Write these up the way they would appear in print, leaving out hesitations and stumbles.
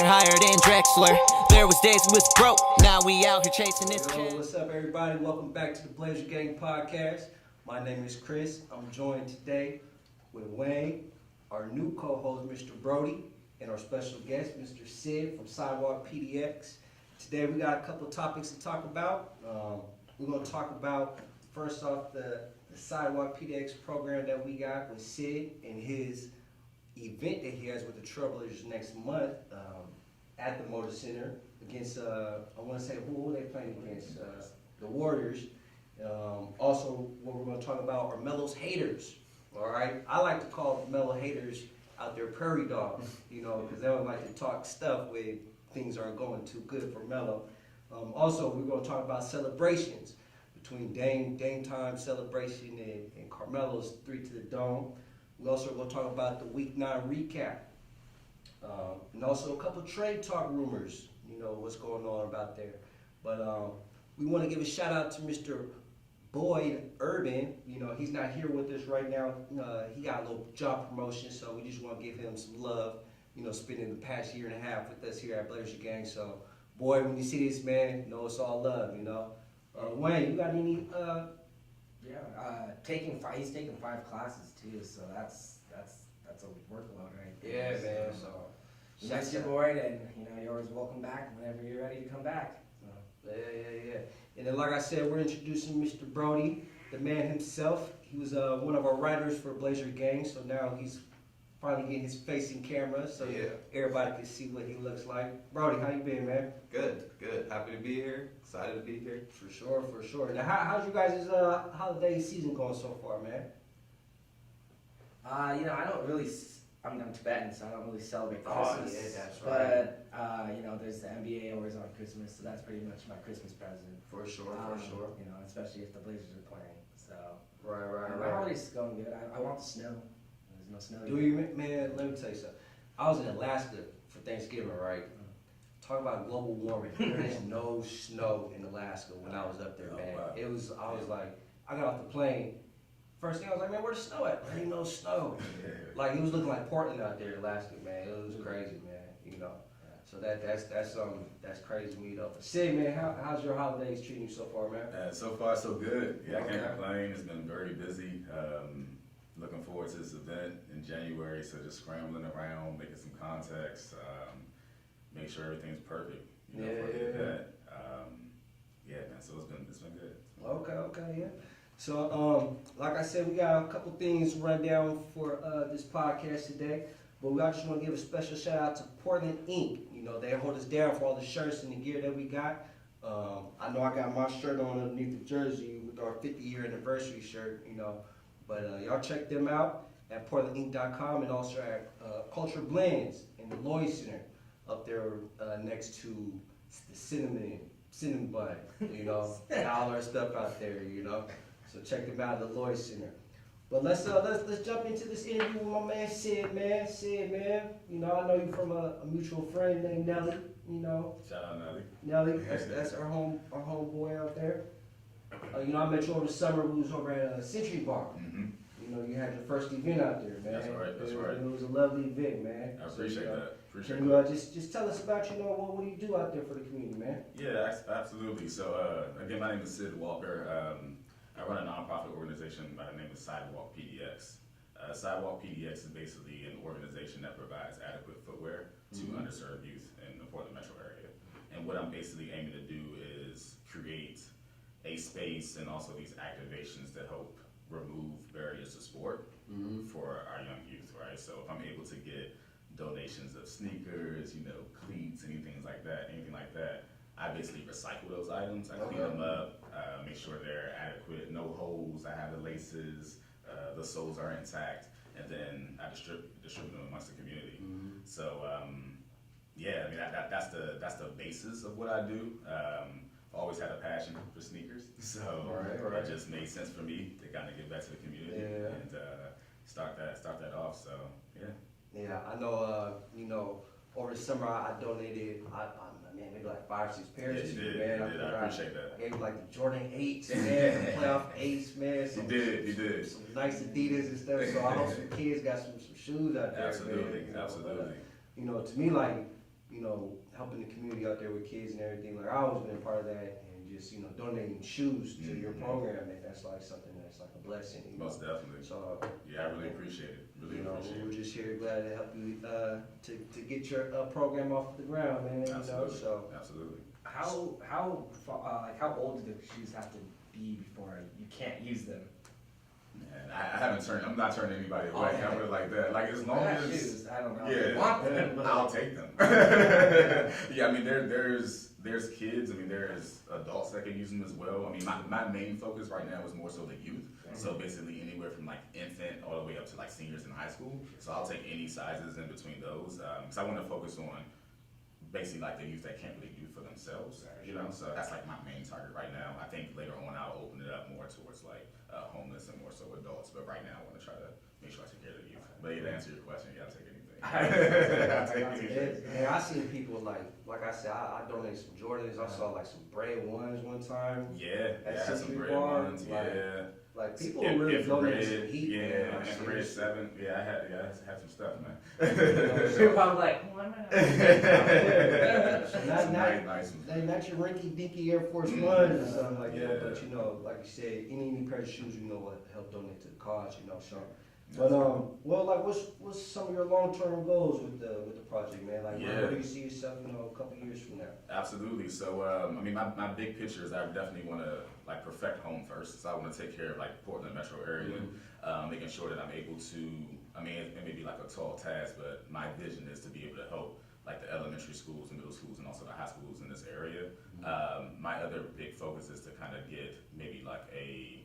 get higher than Drexler. There was days we was broke, now we out here chasing this. Yo, what's up, everybody? Welcome back to the Blazer Gang podcast. My name is Chris. I'm joined today with Wayne, our new co-host, Mr. Brody, and our special guest, Mr. Sid from Sidewalk PDX. Today we got a couple of topics to talk about. We're going to talk about, first off, the Sidewalk PDX program that we got with Sid and his event that he has with the Trailblazers next month at the Motor Center against, I want to say, who are they playing against? The Warriors. Also, what we're going to talk about are Melo's haters. All right, I like to call Melo haters out there prairie dogs, you know, because they don't like to talk stuff when things aren't going too good for Melo. Also, we're going to talk about celebrations between Dame Time celebration and Carmelo's 3 to the Dome. We also going to talk about the Week 9 recap. And also a couple trade talk rumors, you know, what's going on about there. But we want to give a shout out to Mr. Boyd Urban. You know, he's not here with us right now. He got a little job promotion, so we just want to give him some love, you know, spending the past year and a half with us here at Blazer Gang. So, Boyd, when you see this, man, you know it's all love, you know. Wayne, you got any? He's taking 5 classes too, so that's a workload, right? Yeah, man. So, that's your Boyd, and you know you're always welcome back whenever you're ready to come back. So. Yeah. And then, like I said, we're introducing Mr. Brody, the man himself. He was one of our writers for Blazer Gang, so now he's finally getting his face in camera, so everybody can see what he looks like. Brody, how you been, man? Good. Happy to be here. Excited to be here. For sure. Now, how's you guys' holiday season going so far, man? You know, I don't really. I'm Tibetan, so I don't really celebrate Christmas. Oh, yeah, that's right. But you know, there's the NBA always on Christmas, so that's pretty much my Christmas present. For sure. You know, especially if the Blazers are playing. So. Right. My holiday's going good. I want the snow. There's no snow. Do you, man? Let me tell you something. I was in Alaska for Thanksgiving, right? Talk about global warming. There is no snow in Alaska when I was up there, man. Wow. I was like, I got off the plane. First thing I was like, man, where's the snow at? There ain't no snow. Like, it was looking like Portland out there in Alaska, man. It was crazy, man. You know. So that's crazy to me though. Sid, man, how's your holidays treating you so far, man? So far, so good. Yeah, I can't Okay. complain. It's been very busy. Looking forward to this event in January. So just scrambling around, making some contacts, make sure everything's perfect. You know, for the event. Yeah, man. So it's been good. Okay, yeah. So, like I said, we got a couple things run down for this podcast today, but I just want to give a special shout out to Portland Inc. You know, they hold us down for all the shirts and the gear that we got. I know I got my shirt on underneath the jersey with our 50-year anniversary shirt, you know, but y'all check them out at portlandinc.com and also at Culture Blends in the Lloyd Center up there next to the cinnamon bun, you know, and all our stuff out there, you know. So check them out at the Lloyd Center. But let's jump into this interview with my man Sid, man. Sid, man. You know, I know you from a mutual friend named Nelly. You know. Shout out Nelly. Nelly, that's our homeboy out there. You know, I met you over the summer. We was over at Century Bar. Mm-hmm. You know, you had your first event out there, man. That's right. It was a lovely event, man. I appreciate that. Can you just tell us about, you know, what do you do out there for the community, man? Yeah, absolutely. So again, my name is Sid Walker. I run a nonprofit organization by the name of Sidewalk PDX. Sidewalk PDX is basically an organization that provides adequate footwear to underserved youth in the Portland metro area. And what I'm basically aiming to do is create a space and also these activations that help remove barriers to sport for our young youth, right? So if I'm able to get donations of sneakers, you know, cleats, anything like that, I basically recycle those items. I clean them up, make sure they're adequate, no holes, I have the laces, the soles are intact, and then I distribute them amongst the community. So yeah, I mean that's the basis of what I do. I've always had a passion for sneakers, so it just made sense for me to kind of get back to the community and start that off. So yeah. Yeah, I know. You know, over the summer I donated. Man, maybe like 5, 6 pairs Yes, to you you, did. man. I appreciate that. I gave you like the Jordan 8s, man, the playoff 8s, man. You did. Some nice Adidas and stuff. So I hope some kids got some shoes out there, Absolutely. man. You know, to me, like, you know, out there with kids and everything. Like I always been a part of that, and just donating shoes to your program, and that's like something that's like a blessing. Most definitely. So yeah, I really appreciate it. Really appreciate we're it. just here glad to help you to get your program off the ground, man. Absolutely. So Absolutely. How old do the shoes have to be before you can't use them? Man, I haven't turned. I'm not turning anybody away. Okay. I put it like that. Like as long I got as shoes, I don't know. yeah, I want them, but I'll take them. Yeah, I mean there's kids. I mean there's adults that can use them as well. I mean my main focus right now is more so the youth. So basically anywhere from like infant all the way up to like seniors in high school. So I'll take any sizes in between those because I want to focus on basically like the youth that can't really do for themselves, so that's like my main target right now. I think later on I'll open it up more towards like homeless and more so adults, but right now I want to try to make sure I take care of the youth. But yeah, to answer your question, yeah, I'll take anything. I'll take anything. and I seen people like I said, I donated some Jordans. I saw like some Bread Ones one time. Yeah, At some Century bread Bar, ones, like, yeah. Like people really donating some heat, yeah, man. Like, infrared seriously. 7, yeah, I had some stuff, man. you're probably like, why am I not? Not Nice ones. not your rinky dinky Air Force Ones or something like Yeah. that, but like you said, any pair of shoes will help donate to the cause, so. But well, like what's some of your long-term goals with the project, man? Like where do you see yourself, a couple years from now? Absolutely. So, I mean, my big picture is I definitely want to like perfect home first. So I want to take care of like Portland metro area, making sure that I'm able to. I mean, it may be like a tall task, but my vision is to be able to help like the elementary schools and middle schools and also the high schools in this area. My other big focus is to kind of get maybe like a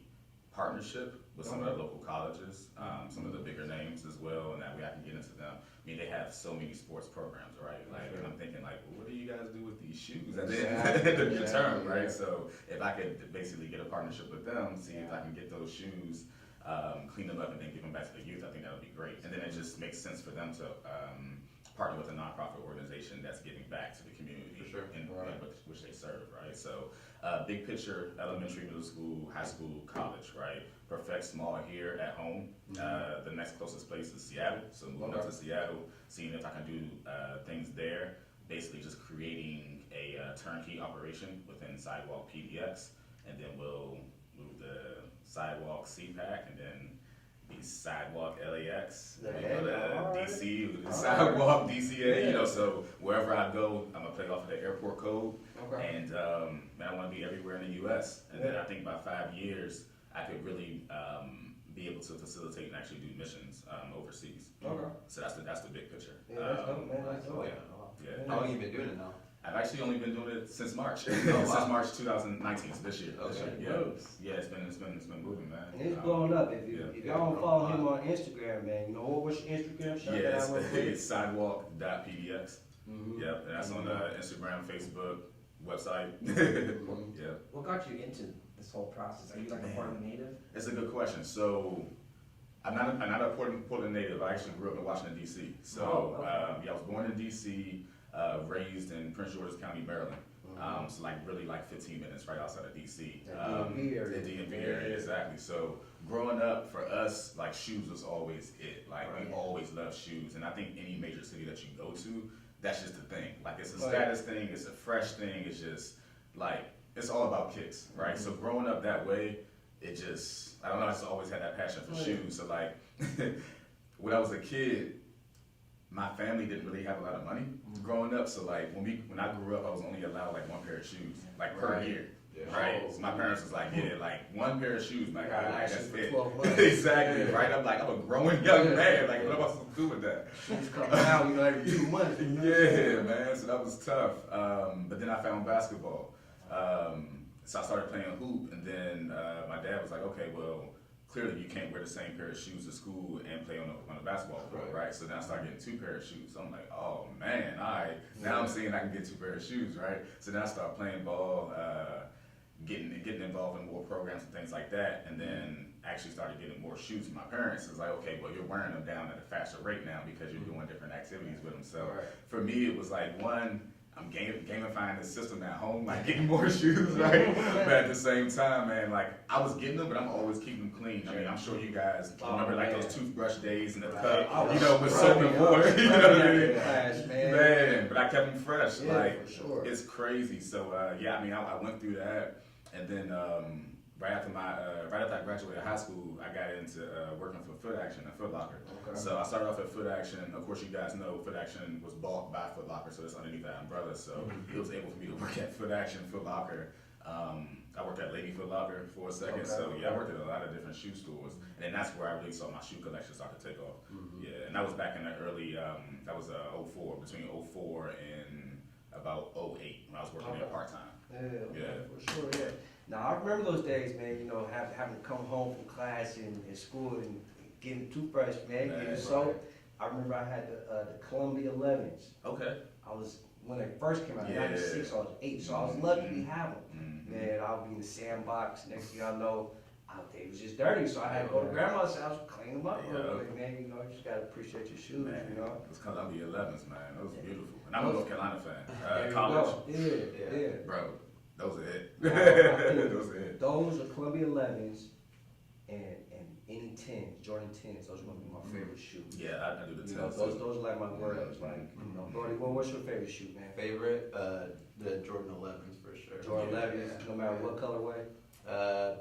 partnership with some of the local colleges, some of the bigger names as well, and that way I can get into them. I mean, they have so many sports programs, right? Like, and I'm thinking like, well, what do you guys do with these shoes at the end of the term, right? So if I could basically get a partnership with them, see if I can get those shoes, clean them up, and then give them back to the youth, I think that would be great. And then it just makes sense for them to partner with a nonprofit organization that's giving back to the community in which they serve, right? So big picture, elementary, middle school, high school, college, right? Perfect small here at home. The next closest place is Seattle, so moving up to Seattle, seeing if I can do things there, basically just creating a turnkey operation within Sidewalk PDX, and then we'll move the Sidewalk CPAC, and then the Sidewalk LAX, we'll go to DC, the Sidewalk DCA, so wherever I go, I'm gonna play off of the airport code, and man, I wanna be everywhere in the US, and then I think by 5 years, I could really be able to facilitate and actually do missions overseas. So that's the big picture. Yeah, that's dope, man. That's dope. Yeah. How long have you been doing it now? I've actually only been doing it since March. wow. Since March 2019, so this year. Okay. Yeah, it's been moving, man. And it's blowing up. If y'all don't follow him on Instagram, man, what's your Instagram? Shout Yeah, that out real quick. it's sidewalk.pdx. Yep, and that's on Instagram, Facebook, website. Yeah. What got you into this whole process? Are you like a Portland native? It's a good question. So, I'm not a Portland native. I actually grew up in Washington D.C. So, yeah, I was born in D.C., raised in Prince George's County, Maryland. So like really like 15 minutes right outside of D.C. The DMV area. The DMV area, exactly. So growing up for us, like shoes was always it. Like we always loved shoes, and I think any major city that you go to, that's just the thing. Like it's a status thing, it's a fresh thing. It's just like it's all about kicks, right? So growing up that way, it just I don't know. I just always had that passion for shoes. So like when I was a kid, my family didn't really have a lot of money growing up, so like when I grew up, I was only allowed like one pair of shoes, like per year, right? So my parents was like, yeah, like one pair of shoes, like that's it. Exactly, right? I'm a growing young man, like what am I supposed to do with that? Shoes come out, every 2 months. Yeah, man, so that was tough. But then I found basketball, so I started playing hoop, and then my dad was like, okay, well, clearly you can't wear the same pair of shoes to school and play on a basketball court, right? So then I started getting 2 pairs of shoes. So I'm like, oh man, all right. Now I'm seeing I can get 2 pairs of shoes, right? So then I started playing ball, getting involved in more programs and things like that, and then actually started getting more shoes from my parents. It was like, okay, well you're wearing them down at a faster rate now because you're doing different activities with them. So for me, it was like one, I'm gamifying the system at home, like getting more shoes, right? But at the same time, man, like I was getting them, but I'm always keeping them clean. I mean, I'm sure you guys remember like those toothbrush days in the cup, you know, with soap and water. You know what I mean? Man, but I kept them fresh. Yeah, like for sure. it's crazy. So yeah, I mean, I went through that, and then right after I graduated high school, I got into working for Foot Action at Foot Locker. Okay. So I started off at Foot Action. Of course, you guys know Foot Action was bought by Foot Locker, so it's underneath that umbrella. So it was able for me to work at Foot Action, Foot Locker. I worked at Lady Foot Locker for a second. Okay. So yeah, I worked at a lot of different shoe stores, and then that's where I really saw my shoe collection start to take off. Yeah, and that was back in the early, that was 04, between 04 and about 08 when I was working there part time. Yeah, for sure, yeah. Now, I remember those days, man, you know, having to come home from class and school and getting a toothbrush, man, getting soap. I remember I had the Columbia 11s. Okay. When they first came out, in Yeah. 96, I was 8, so I was lucky to have them. Man, I would be in the sandbox, next thing I know, they was just dirty, so I had to go to grandma's house, clean them up real quick, man, you know, you just gotta appreciate your shoes, Man, you know. it was Columbia 11s, man. Those were beautiful. And I'm a North Carolina fan. There you College. go. Yeah. Bro, those are it. Wow. Those are it. Those are Columbia 11s and any 10s, Jordan 10s. Those are gonna be my favorite shoe. Yeah, I do the You know, 10s those too. are like my words. Like, you know, Brody, what's your favorite shoe, man? Favorite, the Jordan 11s for sure. Jordan Yeah. 11s, no matter what colorway.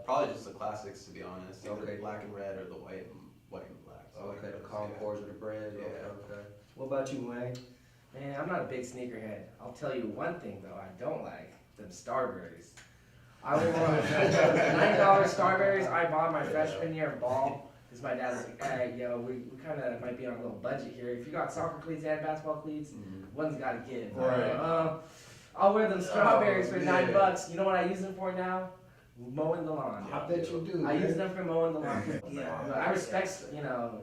Probably just the classics to be honest. Either Okay. black and red or the white and black. So Okay, the yeah. Concords or the Breads. Yeah. Okay. What about you, Wayne? Man, I'm not a big sneakerhead. I'll tell you one thing though, I don't like them Starberries. I will $9 Starberries I bought my freshman year of ball. Because my dad's like, hey, yo, we kind of might be on a little budget here. If you got soccer cleats and basketball cleats, one's got to give. Right. I'll wear them strawberries for yeah. $9. You know what I use them for now? Mowing the lawn. I bet you do. I man. use them for mowing the lawn. Yeah. But I respect, you know,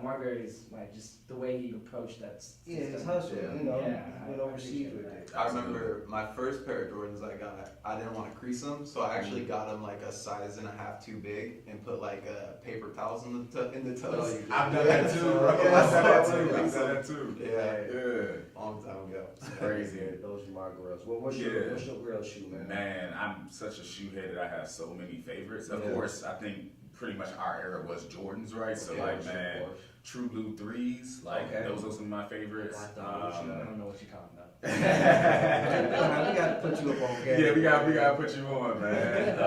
Marbury's, like, just the way he approached that. Yeah, it's hustle, Yeah. you know. Yeah, You went I overseas appreciate with that. it. I remember my first pair of Jordans I got, I didn't want to crease them, so I actually got them like a size and a half too big and put like paper towels in the toes. I've done that too, bro. Yeah, I've done that so too. I I've done that too. Yeah, Yeah. long time ago. It's crazy. Yeah, those are my girls. What's your girl shoe, man? Man, I'm such a shoe head that I have so many favorites. Of Yeah. course, I think pretty much our era was Jordans, right? So Yeah, like, sure, man, of course. True Blue 3s, like Okay. those are some of my favorites. I don't know what you're talking about. We gotta put you up on game. Yeah, we gotta put you on, man.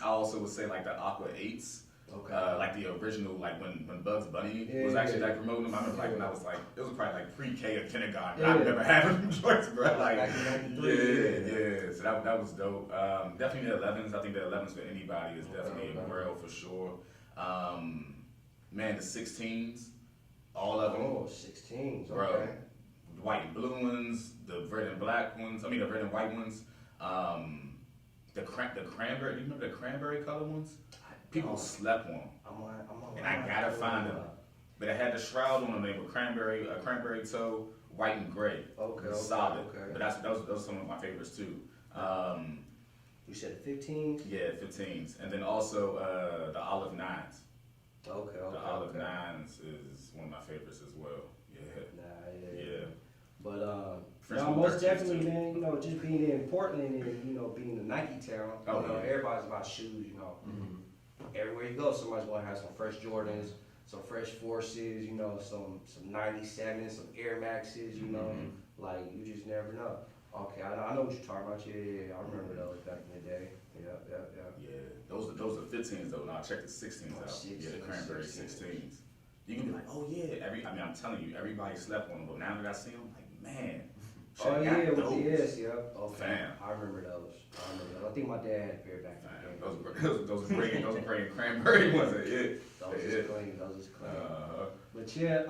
I also would say like the Aqua 8s. Okay. Like the original, like when Bugs Bunny Yeah, was actually yeah. like promoting them. I remember like when I was like, it was probably like pre-K or kindergarten. Yeah. I remember having them joints, bro. Like, Back in 93, yeah. So that was dope. Definitely the 11s. I think the 11s for anybody is definitely a grail for sure. Man, the 16s, all of them. Oh, 16s, Bro. okay. The white and blue ones, the red and black ones. I mean, the red and white ones. The cranberry. Do you remember the cranberry color ones? People slept on them. I'm on. And I gotta find them. But it had the shroud on them. They were a cranberry toe, white and gray. Okay, Solid. okay. But those are some of my favorites too. You said 15s? Yeah, 15s. And then also the olive 9s. Okay. The olive 9s is one of my favorites as well. Yeah. Nah, Yeah. But French no, Moon most 13s definitely, too. man. You know, just being in Portland and you know being the Nike town. Oh, you know, yeah. everybody's about shoes. You know, everywhere you go, somebody's gonna have some fresh Jordans, some fresh Forces. You know, some 97s, some Air Maxes. You know, like you just never know. Okay, I know what you're talking about. Yeah, I remember those back in the day. Yeah. Yeah. Those are 15s though. Now check the 16s out. 16s, Yeah, the cranberry 16s. 16s. You can be like, oh yeah. I'm telling you, everybody slept on them. But now that I see them, like, man. Oh should've yeah, got with those. the S, yeah. Okay, Fam. I remember those. I think my dad had a pair back in the day. Those bringing cranberry ones are it. Those is clean. Uh, But yeah,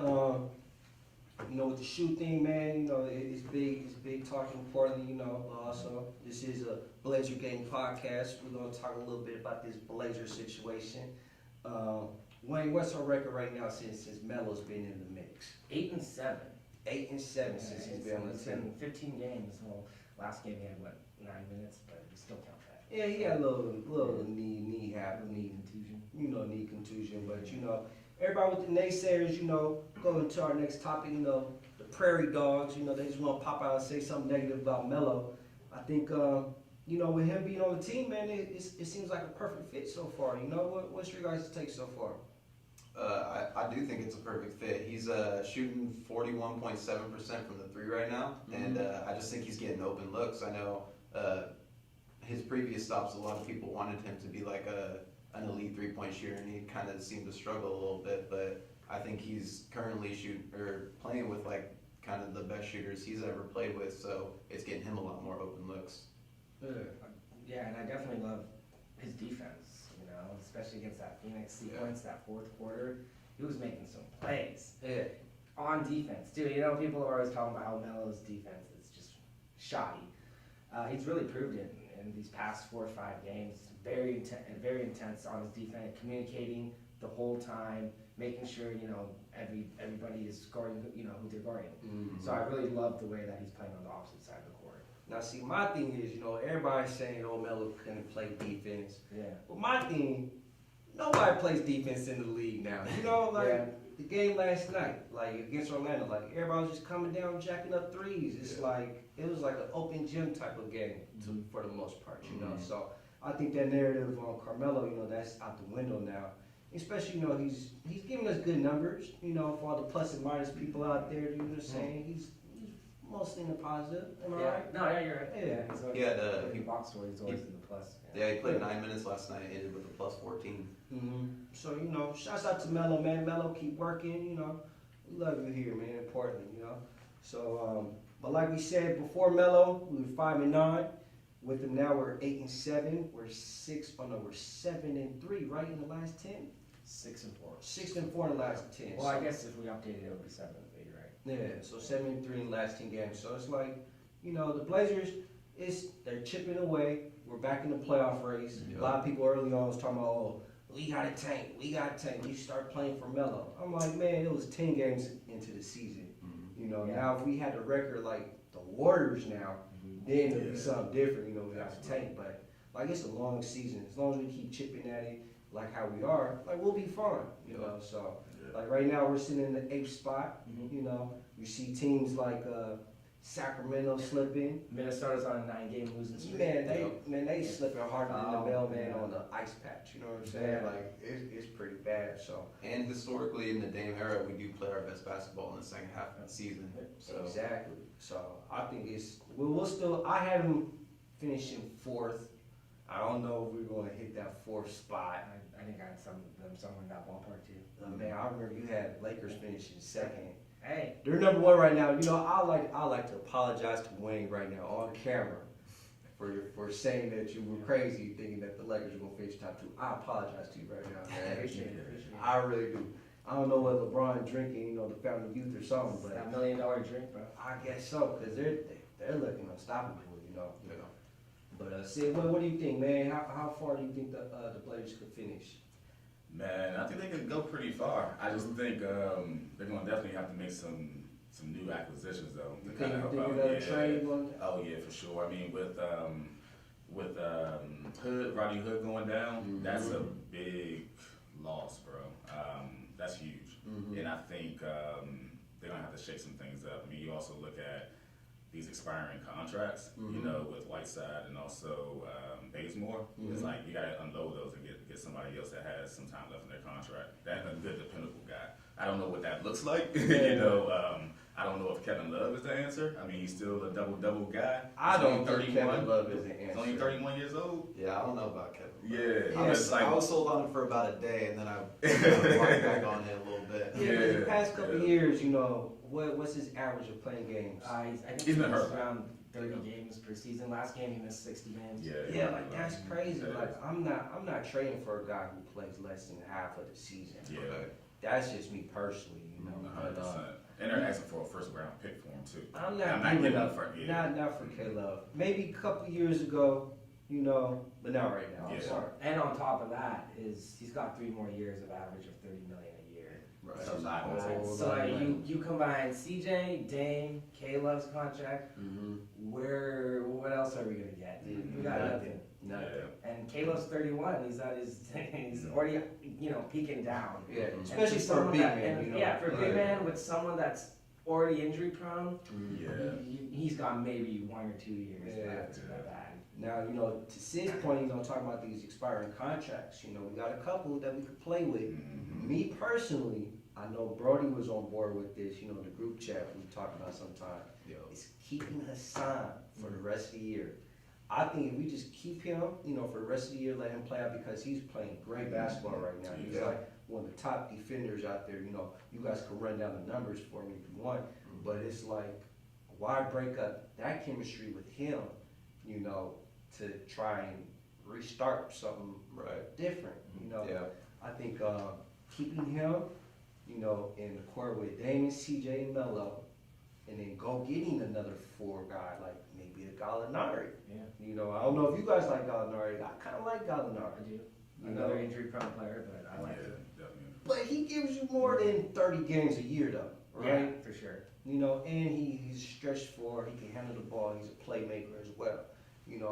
you know, with the shoe thing, man, you know, it's big talking in Portland, you know. So this is a Blazer Game podcast. We're gonna talk a little bit about this Blazer situation. Wayne, what's our record right now since Melo's been in the mix? 8-7. 8-7 since he's been on the It's team. been 15 games. Well, last game he had what, 9 minutes, but we still count that. Yeah, he had a little knee Contusion. contusion, but you know, everybody with the naysayers, you know, going to our next topic, you know, the prairie dogs, you know, they just want to pop out and say something negative about Melo. I think, you know, with him being on the team, man, it seems like a perfect fit so far. You know, what's your guys' take so far? I do think it's a perfect fit. He's shooting 41.7% from the three right now, and I just think he's getting open looks. I know his previous stops, a lot of people wanted him to be like an elite three-point shooter, and he kind of seemed to struggle a little bit. But I think he's currently playing with like kind of the best shooters he's ever played with, so it's getting him a lot more open looks. Yeah, and I definitely love his defense, you know, especially against that Phoenix sequence, that fourth quarter. He was making some plays on defense, too. You know, people are always talking about how Melo's defense is just shoddy. He's really proved it in these past 4 or 5 games. Very intense on his defense, communicating the whole time, making sure, you know, everybody is guarding, you know, who they're guarding. So I really love the way that he's playing on the opposite side of the court. Now, see, my thing is, you know, everybody's saying, oh, Melo couldn't play defense. Yeah. But my thing, nobody plays defense in the league now. You know, like the game last night, like against Orlando, like everybody was just coming down, jacking up threes. It's like, it was like an open gym type of game for the most part, you know. So I think that narrative on Carmelo, you know, that's out the window now. Especially, you know, he's giving us good numbers, you know, for all the plus and minus people out there, you know what I'm saying? He's mostly in the positive, am I right? No, yeah, you're right. Yeah. He's always, He had, in box score, he's always in the plus. Yeah, he played 9 minutes last night, ended with a plus 14. So, you know, shouts out to Melo, man. Melo, keep working, you know. We love you here, man, in Portland, you know. So, but like we said, before Melo, we were 5-9. With him now, we're 8-7. We're 7-3, right, in the last 10? 6 and 4. 6-4 in the last 10. Well, I guess if we updated it, would be 7 and 8, right? Yeah, so 7-3 in the last 10 games. So it's like, you know, the Blazers, they're chipping away. We're back in the playoff race. A lot of people early on was talking about, oh, we got a tank. We start playing for Melo. I'm like, man, it was 10 games into the season. You know, now if we had a record like the Warriors now, then it'd be something different. You know, we got a tank. But like, it's a long season. As long as we keep chipping at it like how we are, like, we'll be fine. You know, so like right now we're sitting in the 8th spot. You know, you see teams like Sacramento slipping. Minnesota's on a 9-game losing streak. Man, they slipping harder than the mailman on the ice patch. You know what I'm saying? Yeah. Like, it's pretty bad. So And historically, in the Dame era, we do play our best basketball in the second half of the season. So exactly. So I think we'll still. I have him finishing 4th. I don't know if we're going to hit that 4th spot. I think I had some of them somewhere in that ballpark, too. Man, I remember you had Lakers finishing 2nd. Hey. They're number 1 right now. You know, I like to apologize to Wayne right now on camera for saying that you were crazy thinking that the Lakers were gonna finish top 2. I apologize to you right now, man. Appreciate it. I really do. I don't know what LeBron drinking, you know, the Fountain of Youth or something, but That $1 million drink, bro. I guess so, because they're looking unstoppable, you know. But Sid, what do you think, man? How far do you think the Blazers could finish? Man, I think they can go pretty far. I just think they're gonna definitely have to make some new acquisitions though to kind of help out. Oh yeah, for sure. I mean, with Rodney Hood going down, that's a big loss, bro. That's huge, and I think they're gonna have to shake some things up. I mean, you also look at these expiring contracts, you know, with Whiteside and also Bazemore. It's like you gotta unload those and get somebody else that has some time left in their contract. That's a good, dependable guy. I don't know what that looks like. You know, I don't know if Kevin Love is the answer. I mean, he's still a double gute. I don't think Kevin Love is the answer. He's only 31 years old. yeah, I don't know about Kevin. Yeah, I was sold on it for about a day, and then I walked back on it a little bit. Yeah, the past couple of years, you know, what's his average of playing games? I think He's he been missed hurt. around 30 games per season. Last game he missed 60 games. Yeah, like that's crazy. Like I'm not trading for a guy who plays less than half of the season. Yeah. That's just me personally, you know. 100%. And they're asking for a first round pick for him too. I'm not giving up for not for K-Love. Maybe a couple years ago, you know, but not right now. I'm Yeah. sorry. And on top of that is he's got 3 more years of average of 30 million a year. Right. So not gonna take So like, you combine CJ, Dame, K-Love's contract. What else are we gonna get? Dude? We got nothing. Nothing. And Caleb's 31. He's at he's already, you know, peaking down. Yeah, And especially for for a someone big that- man. and You know? yeah, for a big man with someone that's already injury prone, Yeah. he's got maybe 1 or 2 years Yeah. left in that bag. Now, to Sid's point, talking about these expiring contracts, we got a couple that we could play with. Mhm. Me personally, I know Brody was on board with this, the group chat we talk about sometimes. Yo. Is keeping Hassan for the rest of the year. I think if we just keep him, for the rest of the year, let him play out because he's playing great basketball right now. He's Yeah. like one of the top defenders out there. You guys can run down the numbers for me if you want, but it's like, why break up that chemistry with him, to try and restart something Right. different, Yeah. I think keeping him, in the court with Damon, CJ, and Melo, and then go getting another 4 guy like maybe a Gallinari. Yeah. I don't know if you guys like Gallinari. I kind of like Gallinari. I do. You Another know? injury prone player, but I like Yeah, it. definitely. But he gives you more than 30 games a year though, right? Yeah, for sure. And he's stretched for, he can handle the ball, he's a playmaker as well.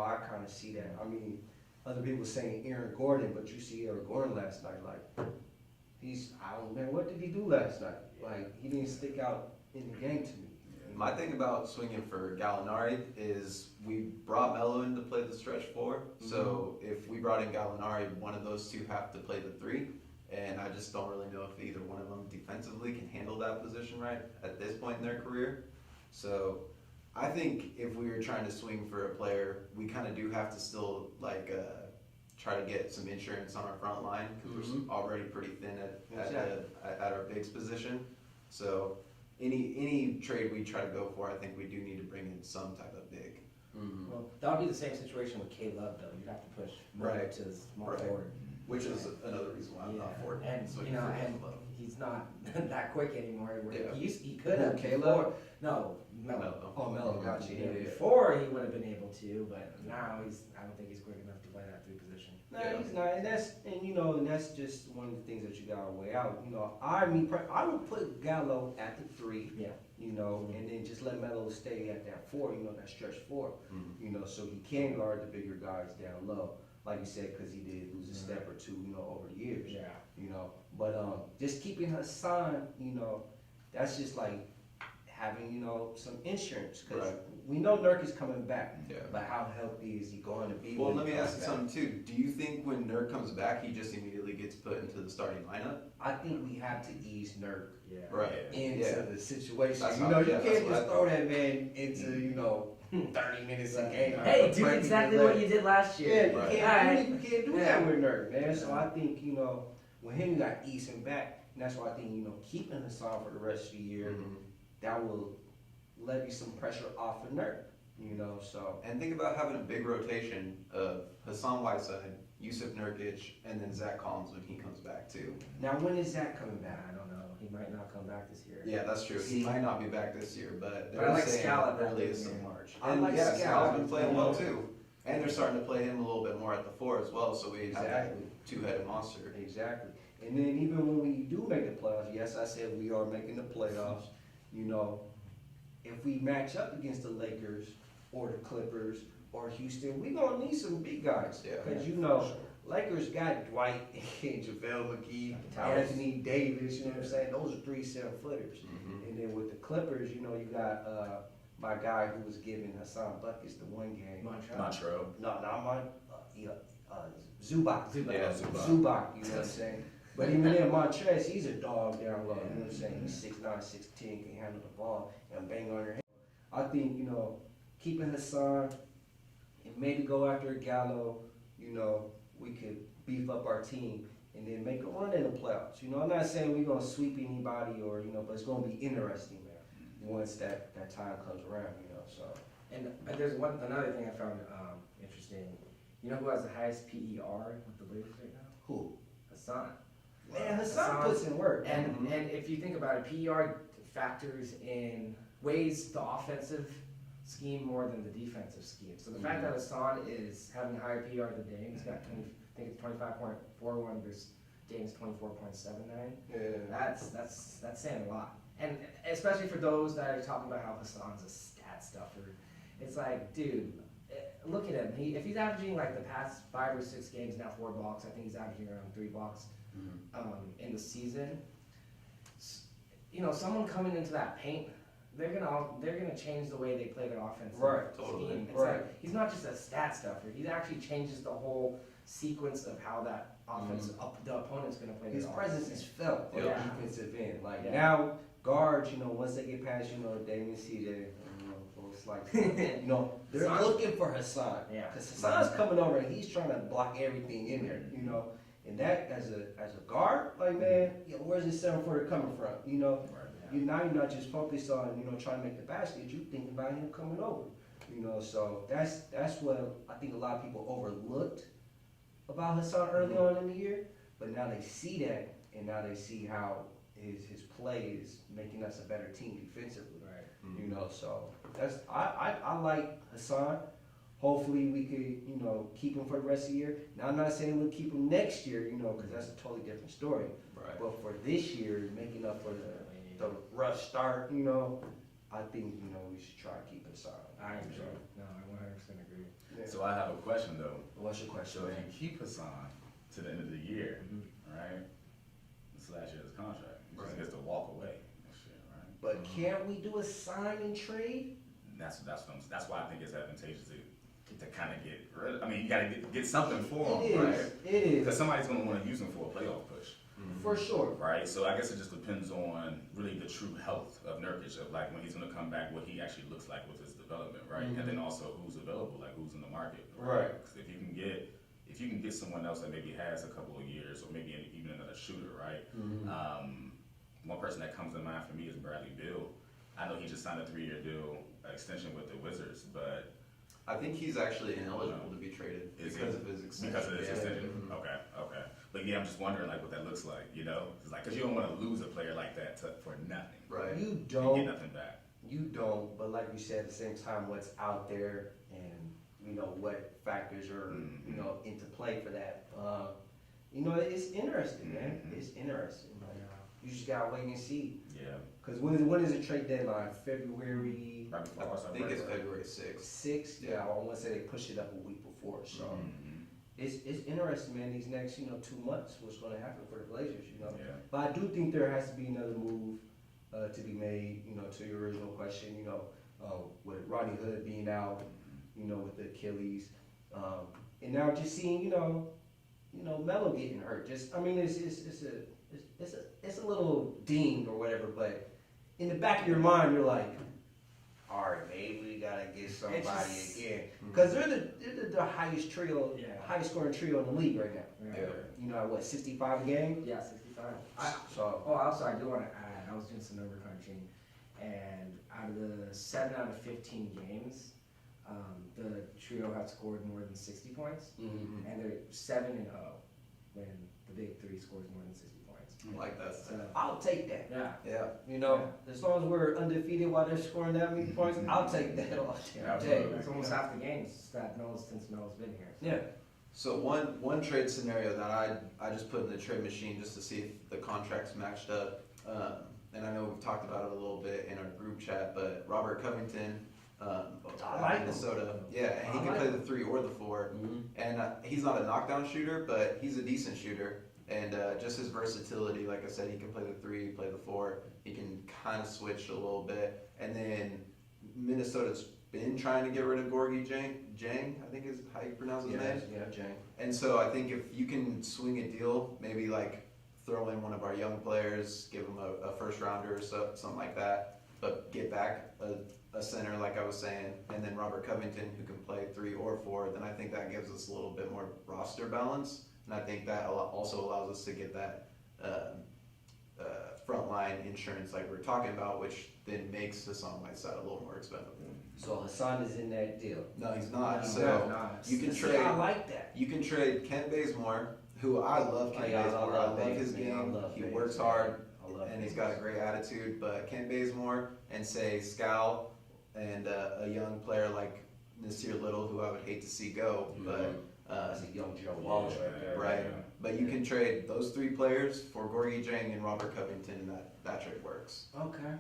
I kind of see that. I mean, other people saying Aaron Gordon, but you see Aaron Gordon last night, like, I don't know, what did he do last night? Like, he didn't stick out in the game to me. My thing about swinging for Gallinari is we brought Melo in to play the stretch 4. So if we brought in Gallinari, one of those two have to play the 3. And I just don't really know if either one of them defensively can handle that position right at this point in their career. So I think if we were trying to swing for a player, we kind of do have to still try to get some insurance on our front line because we're already pretty thin at our bigs position. So any trade we try to go for, I think we do need to bring in some type of big. Well, that would be the same situation with K Love though. You'd have to push more Right. to the small Right. forward. Which is another reason why I'm not for and swinging you know, for and Love. he's not that quick anymore. Where Yeah. he could have Caleb? before. No, Melo. Melo. Oh, Melo, gotcha. Yeah, Yeah, yeah. before he would have been able to, but now I don't think he's quick enough to play that 3 position. No, he's not, and that's just one of the things that you gotta weigh out. I would put Gallo at the 3. Yeah. And then just let Melo stay at that 4. That stretch 4. Mhm. So he can guard the bigger guys down low, like you said, because he did lose a step or 2, over the years. Yeah. But just keeping Hassan, that's just like having some insurance because Right. we know Nurk is coming back. Yeah. But how healthy is he going to be? Well, when let he me comes ask you back? something too. Do you think when Nurk comes back, he just immediately gets put into the starting lineup? I think we have to ease Nurk Yeah. Right. into Yeah. the situation. That's You how- know, you yeah, that's can't what I just throw that man into 30 minutes a game. Hey, do Breaking exactly his what leg. you did last Yeah, year. you Right. can't do that Yeah. with Nurk, man. So I think with him, you got to ease him back, and that's why I think keeping Hassan for the rest of the year, Mhm. that will levy some pressure off of Nurk. So And think about having a big rotation of Hassan Whiteside, Yusuf Nurkic, and then Zach Collins when he comes back too. now when is that coming back? I don't know. He might not come back this year. Yeah, that's true. He might not be back this year, but But I like saying Scala that earliest big of man. March. I And like yeah, Scala. Scala's been playing well too. And they're starting to play him a little bit more at the 4 as well, so we have that Exactly. 2-headed monster. Exactly. And then even when we do make the playoffs, yes, I said we are making the playoffs. If we match up against the Lakers or the Clippers or Houston, we gonna need some big guys. Yeah. Because Lakers got Dwight and JaVale McGee, Towers. Anthony Davis. You know what I'm saying? Those are 3 7-footers. Mhm. And then with the Clippers, you got my guy who was giving Hassan buckets the one game. Montreux. No, not mine. Zubac. Yeah, Zubac, you know what I'm saying? But even then, Montrez, he's a dog down low, you know what I'm saying? He's 6'9", 6'10", can handle the ball and bang on your head. I think, keeping Hassan and maybe go after Gallo, we could beef up our team and then make a run in the playoffs. I'm not saying we're going to sweep anybody or, but it's going to be interesting, man, once that time comes around, so. And there's another thing I found interesting. You know who has the highest PER with the Lakers right now? Who? Hassan. Man, Hassan puts in work. And if you think about it, PER factors in weighs the offensive scheme more than the defensive scheme. So the fact that Hassan is having a higher PER than Dame, he's got 20, I think it's 25.41 versus Dame's 24.79. Yeah. That's saying a lot. And especially for those that are talking about how Hassan's a stat stuffer, it's like, dude, look at him. If he's averaging like the past 5 or 6 games now 4 blocks, I think he's averaging around 3 blocks in the season. Someone coming into that paint they're gonna change the way they play their offensive Right, totally. scheme. It's Right. like, he's not just a stat stuffer. He actually changes the whole sequence of how that offense, the opponent's gonna play. His their presence offense. is felt on the Yeah. defensive end. Like Yeah. now, guards, once they get past, Damien CJ, folks like, they're Hassan. looking for Hassan. Yeah. Because Hassan's coming over and he's trying to block everything in there, And that, as a guard, like, man, where's this 7-footer coming from? You're not just focused on, trying to make the basket, you think about him coming over. So that's what I think a lot of people overlooked about Hassan early on in the year. But now they see that, and now they see how his play is making us a better team defensively. Right. So I like Hassan. Hopefully we could, keep him for the rest of the year. Now I'm not saying we'll keep him next year, because that's a totally different story. Right. But for this year, making up for the rough start, I think, we should try to keep Hassan. I agree. No, I 100% agree. Yeah. So I have a question though. What's your question, So if man? you keep Hassan to the end of the year, right? This last year's contract, he just gets to walk away next year, right? But can't we do a sign and trade? That's why I think it's advantageous to kind of get rid of. I mean, you got to get something for It him, is. right? It is. Because somebody's going to want to use him for a playoff push, For sure. right? So I guess it just depends on really the true health of Nurkic, of like when he's going to come back, what he actually looks like with his development, right? And then also who's available, like who's in the market, Right. Because if you can get someone else that maybe has a couple of years, or maybe even another shooter, right? One person that comes to mind for me is Bradley Beal. I know he just signed a 3-year deal extension with the Wizards, but I think he's actually ineligible to be traded Is because he? of his extension. because of his Yeah. extension. Mhm. Okay. But yeah, I'm just wondering like what that looks like, It's like, because you don't want to lose a player like that for nothing. Right. You You don't. get nothing back. You don't, but like you said, at the same time, what's out there and what factors are into play for that. It's interesting, man. It's interesting. Like, you just gotta wait and see. Yeah. Cause when is the trade deadline? February Right before I All-Star think break. it's February 6th. 6th. Yeah, I want to say they pushed it up a week before. So it's interesting, man. These next 2 months, what's going to happen for the Blazers? Yeah. But I do think there has to be another move to be made. To your original question, with Rodney Hood being out, with the Achilles, and now just seeing, Melo getting hurt. It's a little ding or whatever, but in the back of your mind, you're like, all right, maybe we gotta get somebody again, because they're the highest highest scoring trio in the league right now. Yeah. At what, 65 a game? Yeah, 65. So Also, I do want to add, I was doing some number crunching, and out of the 7 out of 15 games, the trio have scored more than 60 points, and they're 7-0 when the big three scores more than 60 points. I like that. So, I'll take that. yeah. Yeah. As long as we're undefeated while they're scoring that many points, I'll take that all day. Absolutely. It's almost half the games that since Melo's been here. So. Yeah. So one trade scenario that I just put in the trade machine just to see if the contracts matched up, and I know we've talked about it a little bit in our group chat, but Robert Covington, I like him. Minnesota, yeah, and he I can like play him. the 3 or the 4, and he's not a knockdown shooter, but he's a decent shooter, and just his versatility, like I said, he can play the 3, play the 4, he can kind of switch a little bit, and then Minnesota's been trying to get rid of Gorgie Jang, I think is how you pronounce his name. Yeah, Jang. And so I think if you can swing a deal, maybe like throw in one of our young players, give them a first rounder or something like that, but get back a center like I was saying, and then Robert Covington who can play 3 or 4, then I think that gives us a little bit more roster balance. And I think that also allows us to get that frontline insurance like we're talking about, which then makes Hassan Whiteside a little more expensive. So Hassan is in that deal. No, he's not. No, So he's not. you can See, trade. I like that. You can trade Kent Bazemore, who I love. Kent Bazemore. I love his game. He works hard, and he's got a great attitude. But Kent Bazemore and say Scal and a young player like Nasir Little, who I would hate to see go, but That's a young Joe Wallace right there. right. But you can trade those 3 players for Gorgie Jang and Robert Covington, and that trade works. Okay.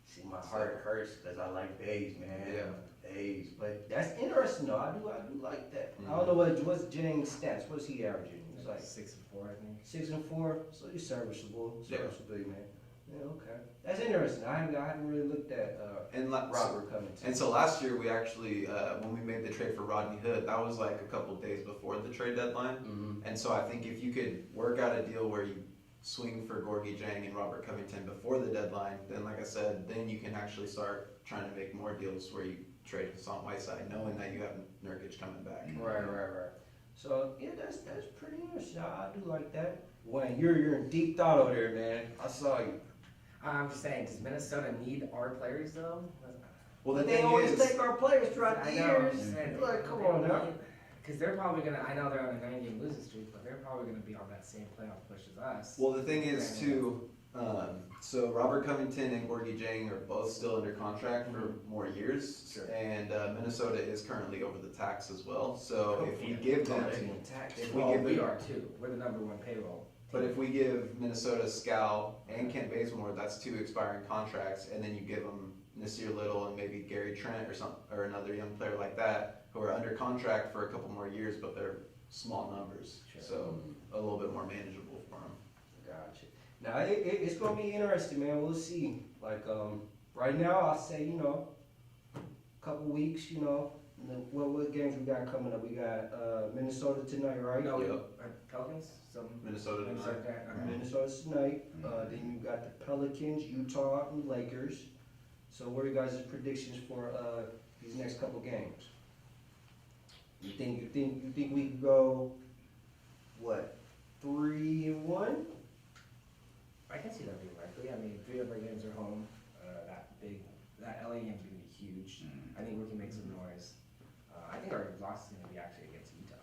See, my heart hurts because I like Bays, man. Yeah. Bays, but that's interesting though. I do like that. I don't know what's Jang's stats. What's he averaging? It's like 6 and 4, I think. 6 and 4. So he's serviceable, Yeah. man. Yeah, okay. That's interesting. I haven't really looked at And Robert Covington. And so last year we actually, when we made the trade for Rodney Hood, that was like a couple days before the trade deadline. Mhm. And so I think if you could work out a deal where you swing for Gorgie Jang and Robert Covington before the deadline, then like I said, then you can actually start trying to make more deals where you trade Hassan Whiteside, knowing that you have Nurkic coming back. Right. So yeah, that's pretty interesting. I do like that. Wayne, you're in deep thought over there, man. I saw you. I'm just saying, does Minnesota need our players though? Well, the They thing always is, take our players throughout the I know, years. I'm just saying, Like, come on now. Because they're probably gonna. I know they're on a 9-game losing streak, but they're probably gonna be on that same playoff push as us. well, the thing is too, so Robert Covington and Gorgie Jang are both still under contract for more years. Sure. And Minnesota is currently over the tax as well. So if we give them, if we Well, give we them, are too. We're the #1 payroll. but if we give Minnesota Scal and Kent Bazemore, that's 2 expiring contracts, and then you give them Nasir Little and maybe Gary Trent or another young player like that who are under contract for a couple more years, but they're small numbers, Sure. so a little bit more manageable for them. Gotcha. Now it's gonna be interesting, man. We'll see. Like right now, I'll say couple weeks. What games we got coming up? We got Minnesota tonight, right? No, Yep. Pelicans. Minnesota tonight. Minnesota tonight. Then you got the Pelicans, Utah, and Lakers. So what are you guys' predictions for these next couple games? You think we could go what 3-1? I can see that being likely. I mean, 3 of our games are home. That LA game's gonna be huge. I think we can make some noise. I think our loss is gonna be actually against Utah.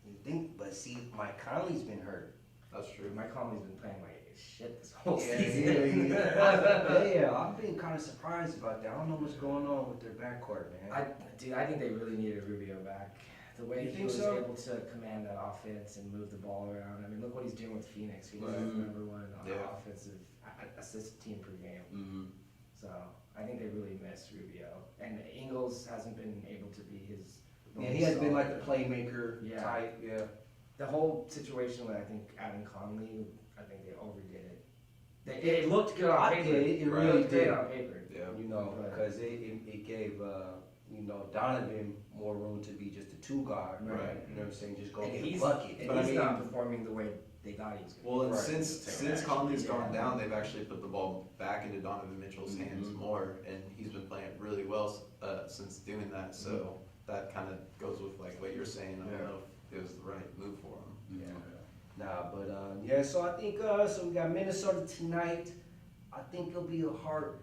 You think? But see, Mike Conley's been hurt. That's true. Mike Conley's been playing like shit this whole Yeah, season. yeah, I've been kind of surprised about that. I don't know what's going on with their backcourt, man. I think they really needed Rubio back. The way You he think was so? able to command that offense and move the ball around. I mean, look what he's doing with Phoenix. He was Right. the #1 on Yeah. offensive assist team per game. Mm-hmm. So I think they really missed Rubio. And Ingles hasn't been able to be his. Yeah, he has been solid. like the playmaker Yeah. type. Yeah. The whole situation with I think adding Conley, I think they overdid it. It looked good on I paper. did. It Right. really looked great did. on paper. Yeah. Right. Because it gave Donovan more room to be just a 2 guard. Right. You know what I'm saying? Just go And get a he's, bucket. and But I he's mean- not performing the way they thought he was going to. Well, and Right. since Conley's gone Yeah. down, they've actually put the ball back into Donovan Mitchell's hands more, and he's been playing really well since doing that. So that kind of goes with like what you're saying. I don't know if it was the right move for him. Yeah. Nah, but yeah. So I think so. We got Minnesota tonight. I think it'll be a hard.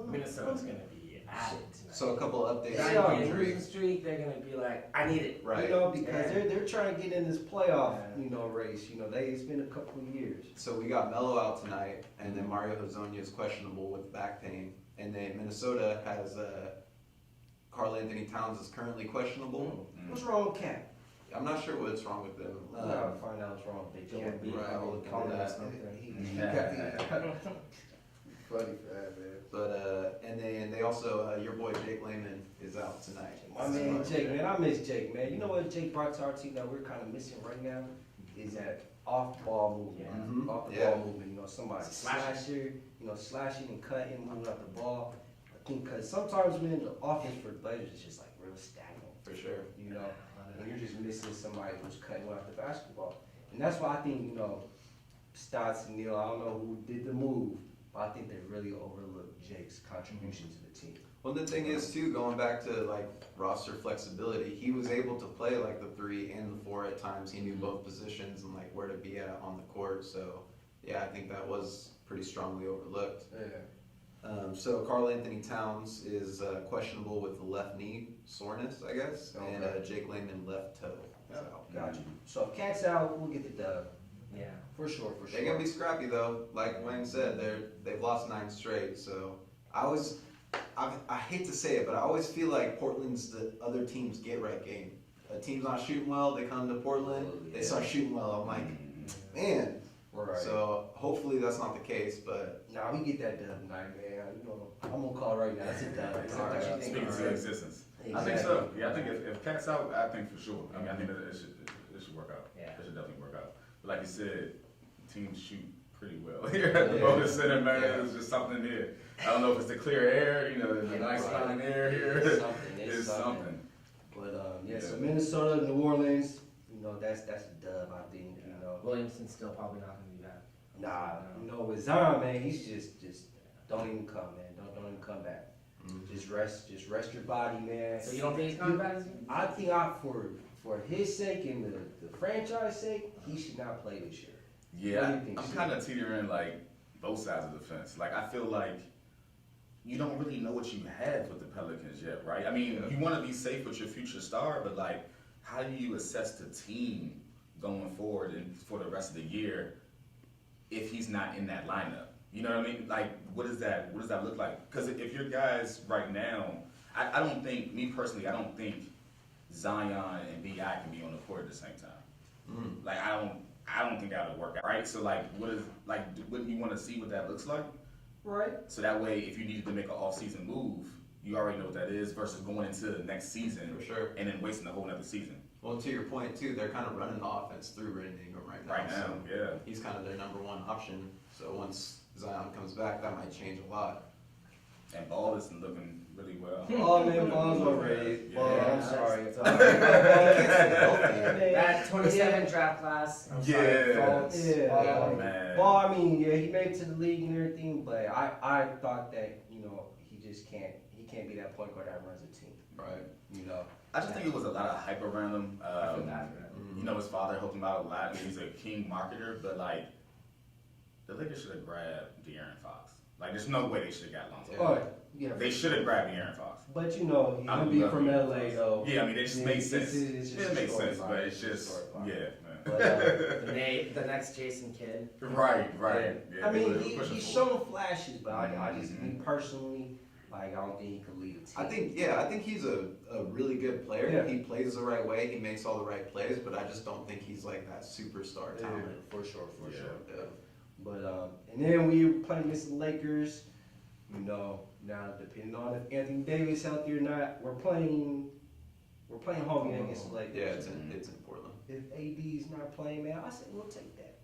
Minnesota's going to be at it tonight. So a couple of updates Yeah. on Losing injuries. streak, they're going to be like, I need it. Right. Because Yeah. they're trying to get in this playoff Yeah. race. It's been a couple of years. So we got Melo out tonight, and then Mario Hezonja is questionable with back pain, and then Minnesota has Karl Anthony Towns is currently questionable. What's wrong with Cat? I'm not sure what's wrong with them. We gotta find out what's wrong with Big Joe Cat. Embiid right, probably we'll look called into it or that. something. He got funny for that, man. But and then they also your boy Jake Layman is out tonight. My man Jake, man, I miss Jake, man. You know what Jake brought to our team that we're kind of missing right now is that off-ball movement, Yeah. Mhm. off the Yeah. ball movement. Somebody slasher, slashing and cutting, moving out the ball. I think because sometimes, man, the offense for the Blazers is just like real stagnant. For sure. And you're just missing somebody who's cutting out the basketball. And that's why I think, Stotts and Neal, I don't know who did the move, but I think they really overlooked Jake's contribution to the team. Well, the thing is too, going back to like roster flexibility, he was able to play like the 3 and the 4 at times. He knew both positions and like where to be at on the court. So yeah, I think that was pretty strongly overlooked. Yeah. So Karl Anthony Towns is questionable with the left knee soreness, I guess, and Okay. Jake Layman left toe. Yeah, gotcha. So if Cat's out, we'll get the dub. Yeah. For sure. They're gonna be scrappy though. Like Wayne said, they've lost 9 straight. So I hate to say it, but I always feel like Portland's the other team's get right game. A team's not shooting well, they come to Portland, they start shooting well. I'm like, man. Right. So hopefully that's not the case, but Nah, we get that dub tonight, man. I'm gonna call it right now. It's a dub. It's a All right. dub. Speaking to existence. I think Exactly. so. Yeah, I think if Cat's out, I think for sure. I mean, I think it should work out. Yeah. It should definitely work out. But like you said, teams shoot pretty well here at the Motor Center, man. There's just something there. I don't know if it's the clear air, you know, the nice fine air here. It's something. But Yeah. so Minnesota, New Orleans, you know, that's a dub, I think. You know, Williamson's still probably not going to be back. nah, you know, with Zion, man, he's just don't even come, man. Don't even come back. Just rest your body, man. So you don't think he's coming back? I think for his sake and the franchise sake, he should not play this year. What do Yeah, you think, I'm Steve? kind of teetering like both sides of the fence. Like I feel like you don't really know what you have with the Pelicans yet, right? I mean, you want to be safe with your future star, but like, how do you assess the team going forward and for the rest of the year if he's not in that lineup? You know what I mean? Like, what does that look like? Because if your guys right now, I don't think, me personally, I don't think Zion and B.I. can be on the court at the same time. Like, I don't think that would work out, right? So like, wouldn't you want to see what that looks like? Right. So that way, if you needed to make an off-season move, you already know what that is versus going into the next season For sure. and then wasting a whole other season. Well, to your point too, they're kind of running the offense through Brandon Ingram right now. Right now, so yeah. He's kind of their number one option. So once Zion comes back, that might change a lot. And Ball is looking really well. Oh man, Ball's overrated. Yeah. Ball, I'm Yeah, sorry. it's Man. That 27 draft class. I'm sorry, Yeah. folks. Yeah. Ball. Oh, man. Ball, I mean, yeah, he made it to the league and everything, but I thought that, you know, he can't be that point guard that runs a team, Right. you know. I just think it was a lot of hype around him. I feel bad for that. You know, his father helped him out a lot. And he's a king marketer, but like, the Lakers should have grabbed De'Aaron Fox. Like, there's no way they should have got Lonzo. Yeah. Oh, yeah. They should have grabbed De'Aaron Fox. But you know, I he'll be love from De'Aaron LA Fox. though. Yeah, I mean, it just Yeah, makes it's- sense. it's just It a makes sense, storyline. but it's It's just, a storyline. yeah, man. But, The next Jason Kidd. Right. Yeah, I they mean, were pushing he's for it. shown flashes, but I just, me personally, like, I don't think he could lead a team. I think he's a really good player. Yeah. He plays the right way. He makes all the right plays, but I just don't think he's like that superstar Yeah, talent. for sure. Yeah. Yeah. But and then we were playing against the Lakers. You know, now depending on if Anthony Davis healthy or not, we're playing home game against the Lakers. Yeah, it's in Portland. If AD's not playing, man, I said we'll take that.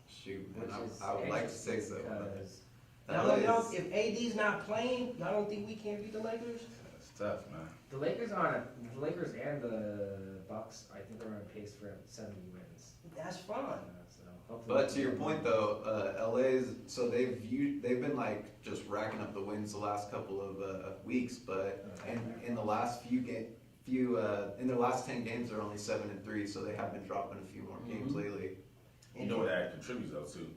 Shoot, man, Which is I would like to say so. because but Y'all, LA y'all, is- if AD's not playing, y'all don't think we can beat the Lakers? It's tough, man. the Lakers and the Bucks, I think they're on pace for 70 wins. That's fine. So hopefully. But to your point though, LA's so they've been like just racking up the wins the last couple of weeks, but in the last in their last 10 games they're only 7-3, so they have been dropping a few more games lately. You know what that contributes though too?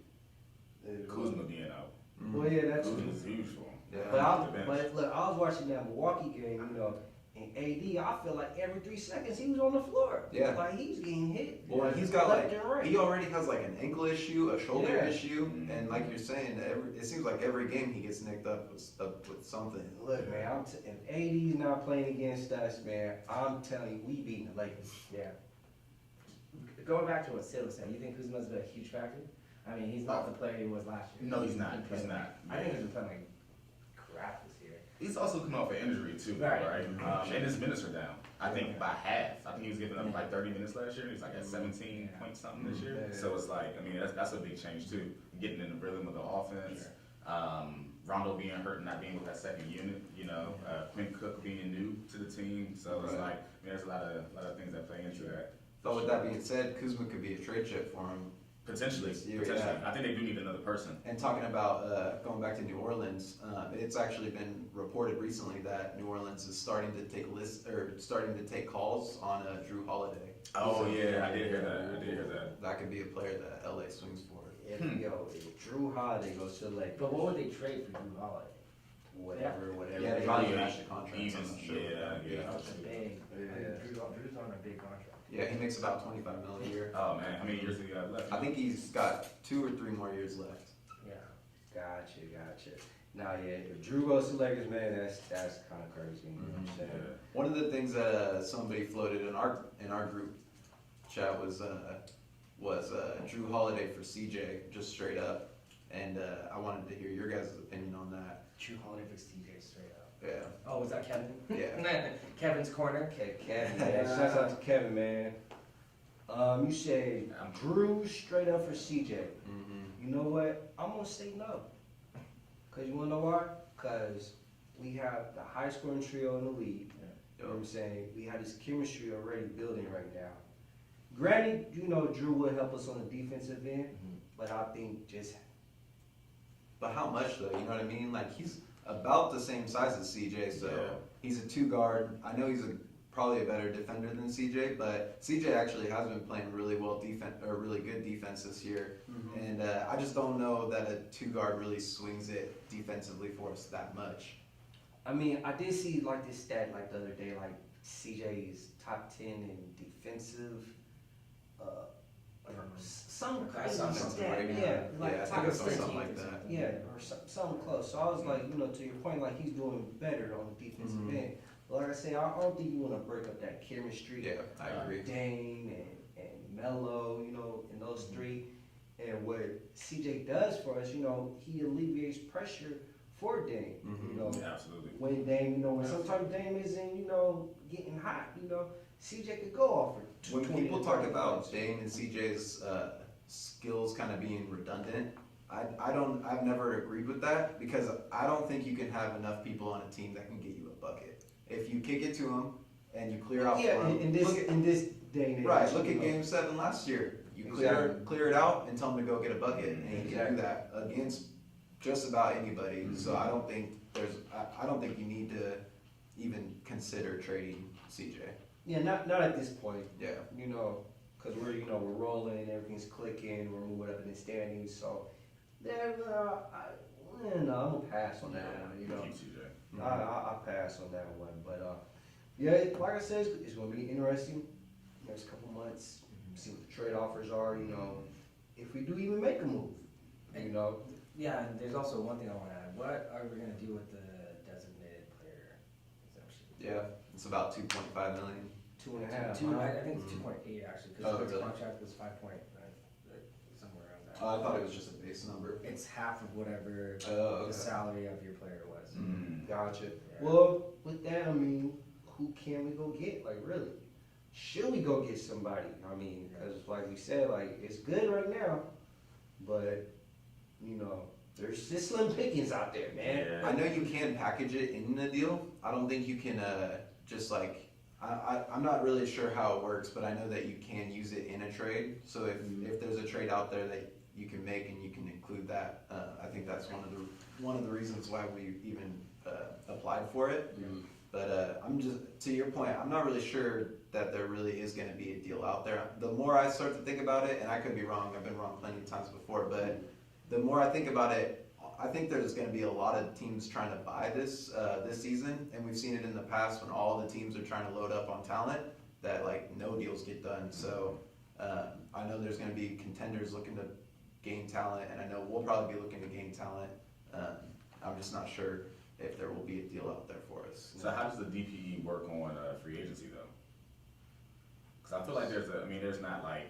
Kuzma being out. Well, yeah, that's true. Kuzma's huge for him. Yeah. But look, I was watching that Milwaukee game, you know, and AD, I feel like every 3 seconds he was on the floor. Yeah. Like he's getting hit. Well, he's got left like and right. he already has like an ankle issue, a shoulder Yeah. issue, and like you're saying, it seems like every game he gets nicked up with something. Look, man, if AD's not playing against us, man, I'm telling you, we beating the Lakers. Yeah. Going back to what Sid was saying, you think Kuzma's been a huge factor? I mean, he's not the player he was last year. No, he's not. been He's playing- not. I think he's been playing like crap this year. He's also coming off an injury too, Right. right? And his minutes are down. I think by half. I think he was giving up like 30 minutes last year. He's like at 17 point something this year. Yeah. So it's like, I mean, that's a big change too. Getting in the rhythm of the offense. Rondo being hurt and not being with that second unit. You know, Quinn Cook being new to the team. So it's Right. like, I mean, there's a lot of things that play into that. But with that being said, Kuzma could be a trade chip for him. Potentially. This year, Potentially. yeah. I think they do need another person. And talking about going back to New Orleans, it's actually been reported recently that New Orleans is starting to take calls on Drew Holiday. Oh yeah, I did hear that. That could be a player that LA swings for. If Drew Holiday goes to the Lakers, But what would they trade for Drew Holiday? whatever. Yeah, they Probably probably match the contract. even, I'm not sure. yeah. That's a big. Yeah. Drew's on a big contract. Yeah, he makes about $25 million a year. Oh man, how many years do you got left? I think he's got 2 or 3 more years left. Yeah. Gotcha. Now, yeah, if Drew goes to the Lakers, man, that's kind of crazy. You know what I'm saying? One of the things that somebody floated in our group chat was Drew Holiday for CJ, just straight up. And I wanted to hear your guys' opinion on that. Drew Holiday for CJ straight up. Yeah. Oh, was that Kevin? Yeah. Kevin's corner. Kevin, man. Shouts out to Kevin, man. You say Drew straight up for CJ. Mm-hmm. You know what? I'm gonna say no. Cause you wanna know why? Cause we have the high scoring trio in the league. You know what I'm saying? We have this chemistry already building right now. Granted, you know, Drew will help us on the defensive end, but I think just But how much though? You know what I mean? Like he's about the same size as CJ, so Yeah. he's a 2 guard. I know he's probably a better defender than CJ, but CJ actually has been playing really really good defense this year. And I just don't know that a 2 guard really swings it defensively for us that much. I mean, I did see like this stat like the other day, like CJ is top 10 in defensive, some crazy Something stat, right now. yeah, like Yeah, I top think it's 13th something or like that. something. yeah, or something close. So I was like, you know, to your point, like he's doing better on the defensive Mhm. end. But like I say, I don't think you want to break up that chemistry. Yeah, I agree. Dane and Melo, you know, and those three. And what CJ does for us, you know, he alleviates pressure for Dame. You know, Yeah, absolutely. when Dame, you know, when sometimes Dame isn't, you know, getting hot, you know, CJ could go off for When 20 people to talk 30 about points. Dame and CJ's skills kind of being redundant, I've never agreed with that because I don't think you can have enough people on a team that can get you a bucket. If you kick it to them and you clear out Yeah, for 'em, in this day and age. right, look you at know. Game 7 last year. You Exactly. clear it out and tell them to go get a bucket, and you can Exactly. do that against just about anybody. So I don't think I don't think you need to even consider trading CJ. Yeah, not at this point. Yeah. You know, because we're rolling, everything's clicking, we're moving up in the standings. So, yeah, I'm gonna pass on that one. You know, Keep CJ. I pass on that one. But yeah, like I said, it's gonna be interesting next couple months. See what the trade offers are. You know, if we do even make a move. You know, Yeah, and there's also one thing I want to add. What are we gonna do with the designated player exemption? Yeah, it's about 2.5 million. 2.5. I think it's 2.8 actually, Oh, because the really? contract was 5.9, somewhere around that. I thought it was just a base number. It's half of whatever Oh, the okay. salary of your player was. Gotcha. Yeah. Well, with that, I mean, who can we go get? Like, really? Should we go get somebody? I mean, because like we said, like, it's good right now, but, you know, there's just slim pickings out there, man. Yeah. I know you can package it in the deal. I don't think you can just like, I'm not really sure how it works, but I know that you can use it in a trade. So if there's a trade out there that you can make and you can include that, I think that's one of the reasons why we even applied for it. But I'm just, to your point, I'm not really sure that there really is going to be a deal out there. The more I start to think about it, and I could be wrong, I've been wrong plenty of times before, but the more I think about it, I think there's going to be a lot of teams trying to buy this season, and we've seen it in the past when all the teams are trying to load up on talent, that like no deals get done. So I know there's going to be contenders looking to gain talent, and I know we'll probably be looking to gain talent. I'm just not sure if there will be a deal out there for us. So how does the DPE work on free agency though? Because I feel like there's not like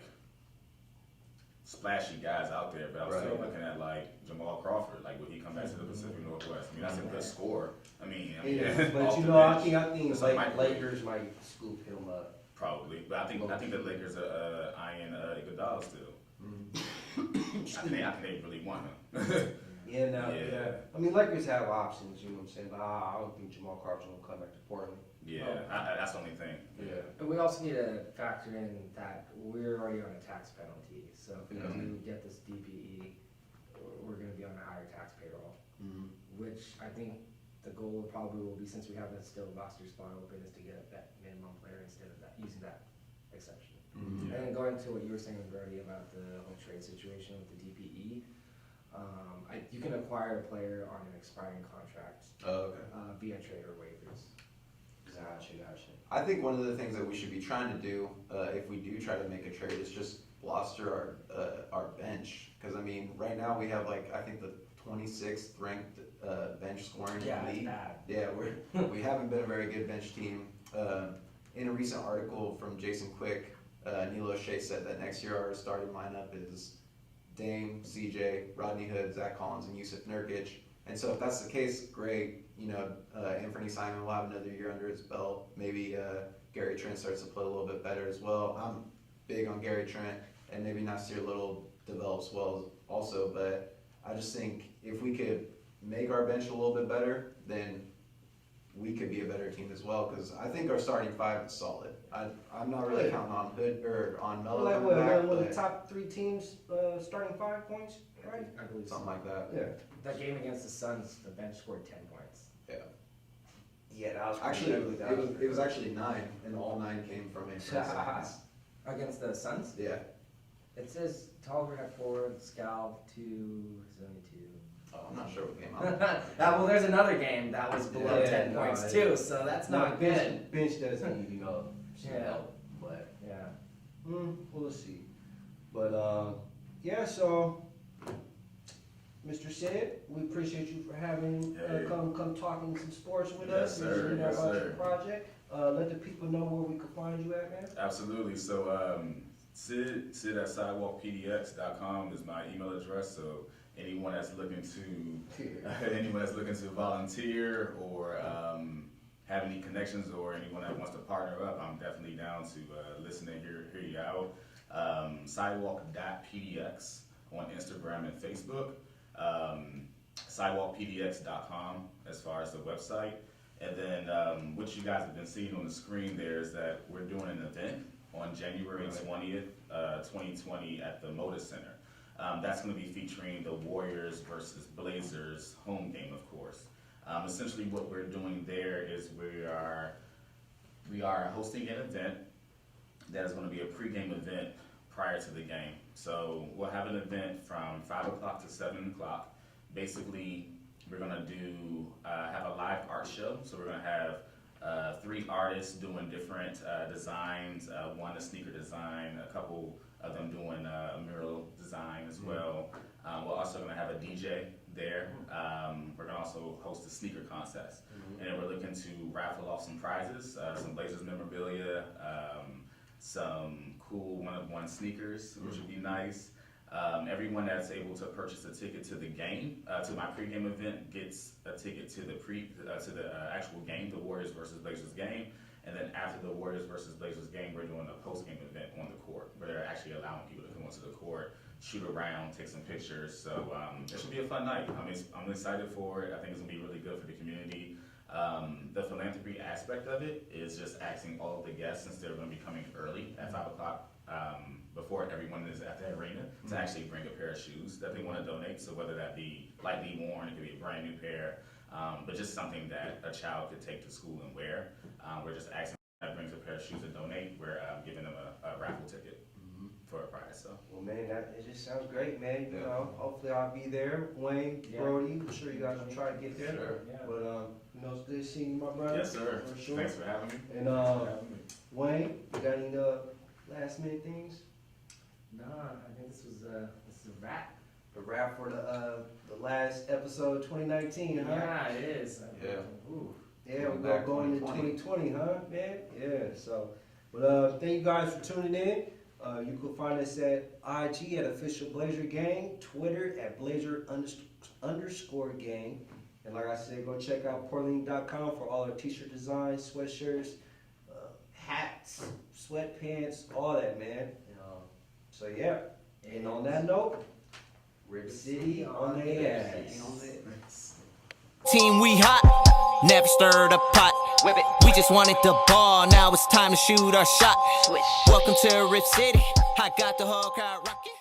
splashy guys out there, but I was still looking at like Jamal Crawford, like would he come back to the Pacific Northwest? I mean, that's a good score. I mean, Yeah, but off you the know, I bench, think It's like like microwave. Lakers might scoop him up. probably, but I think the Lakers are eyeing Iguodala still. I think they really want him. Yeah, no, Yeah. yeah. I mean, Lakers have options, you know what I'm saying? But I don't think Jamal Crawford's gonna come back to Portland. Yeah, that's the only thing. Yeah. And we also need to factor in that we're already on a tax penalty, so if we do get this DPE, we're gonna be on a higher tax payroll. Which I think the goal probably will be, since we have that still roster spot open, is to get a vet minimum player instead of that, using that exception. And then going to what you were saying, Brody, about the whole trade situation with the DPE, you can acquire a player on an expiring contract Oh, okay. via trade or waivers. Gotcha. I think one of the things that we should be trying to do, if we do try to make a trade, is just bolster our bench. Because I mean, right now we have like, I think the 26th ranked bench scoring in the league. Bad. Yeah, we haven't been a very good bench team. In a recent article from Jason Quick, Neil O'Shea said that next year our starting lineup is Dame, CJ, Rodney Hood, Zach Collins, and Yusuf Nurkic. And so if that's the case, great. You know, Anthony Simon will have another year under his belt. Maybe Gary Trent starts to play a little bit better as well. big on Gary Trent, and maybe Nasir Little develops well also. But I just think if we could make our bench a little bit better, then we could be a better team as well. Because I think our starting five is solid. I'm not really counting on Hood or on Melo Like coming what? back, One of the but top 3 teams starting 5 points, right? I believe so. something like that. Yeah. That game against the Suns, the bench scored 10 points. Yeah, that was pretty Actually, ugly. it was actually 9, and all 9 came from him. Against the Suns? Yeah. It says Tolliver had 4, Scal 2, only 2. Oh, I'm not sure what came out. Well, there's another game that was below Yeah, 10 no, points yeah. too, so that's not good. Bench doesn't, Yeah. help, but Yeah. we'll see. But yeah, so Mr. Sid, we appreciate you for having Hey. come talking some sports with Yes, us sir. and Yes, about sir. your project. Let the people know where we can find you at, man. Absolutely. So Sid at sidewalkpdx.com is my email address. So anyone that's looking to volunteer or have any connections or anyone that wants to partner up, I'm definitely down to listen and hear you out. Sidewalk.pdx on Instagram and Facebook. Sidewalkpdx.com as far as the website. And then what you guys have been seeing on the screen there is that we're doing an event on January 20th, 2020 at the Moda Center. That's going to be featuring the Warriors versus Blazers home game, of course. Essentially what we're doing there is we are hosting an event that is going to be a pregame event prior to the game. So we'll have an event from 5 o'clock to 7 o'clock. Basically, we're going to have a live art show. So we're going to have 3 artists doing different designs, one a sneaker design, a couple of them doing a mural design as well. We're also going to have a DJ there. We're going to also host a sneaker contest. And then we're looking to raffle off some prizes, some Blazers memorabilia, some cool one-of-one sneakers, which would be nice. Everyone that's able to purchase a ticket to the game, to my pregame event, gets a ticket to the actual game, the Warriors versus Blazers game. And then after the Warriors versus Blazers game, we're doing a post-game event on the court, where they're actually allowing people to come onto the court, shoot around, take some pictures. So it should be a fun night. I'm excited for it. I think it's gonna be really good for the community. The philanthropy aspect of it is just asking all of the guests, since they're gonna be coming early at 5 o'clock, before everyone is at the arena, to actually bring a pair of shoes that they want to donate. So whether that be lightly worn, it could be a brand new pair, but just something that a child could take to school and wear. We're just asking that brings a pair of shoes to donate. We're giving them a raffle ticket for a prize. So Well, man, it just sounds great, man. You know, hopefully I'll be there. Wayne, Yeah. Brody, I'm sure you guys will try to get there. Sure. Yeah. But it's good seeing you, my brother. yes, sir. For sure. Thanks for having me. And Wayne, you got any last minute things? No, I think this is a wrap. A wrap for the last episode of 2019, huh? Yeah, it is. Yeah. Ooh. Yeah, Going we're back going into 2020, huh, man? Yeah, so, but thank you guys for tuning in. You can find us at IG at Official Blazer Gang, Twitter at Blazer_gang. And like I said, go check out Portland.com for all our t-shirt designs, sweatshirts, hats, sweatpants, all that, man. So yeah, and on that note, Rip City on their ass. Team, we hot. Never stirred a pot. We just wanted the ball. Now it's time to shoot our shot. Welcome to Rip City. I got the whole crowd rocking.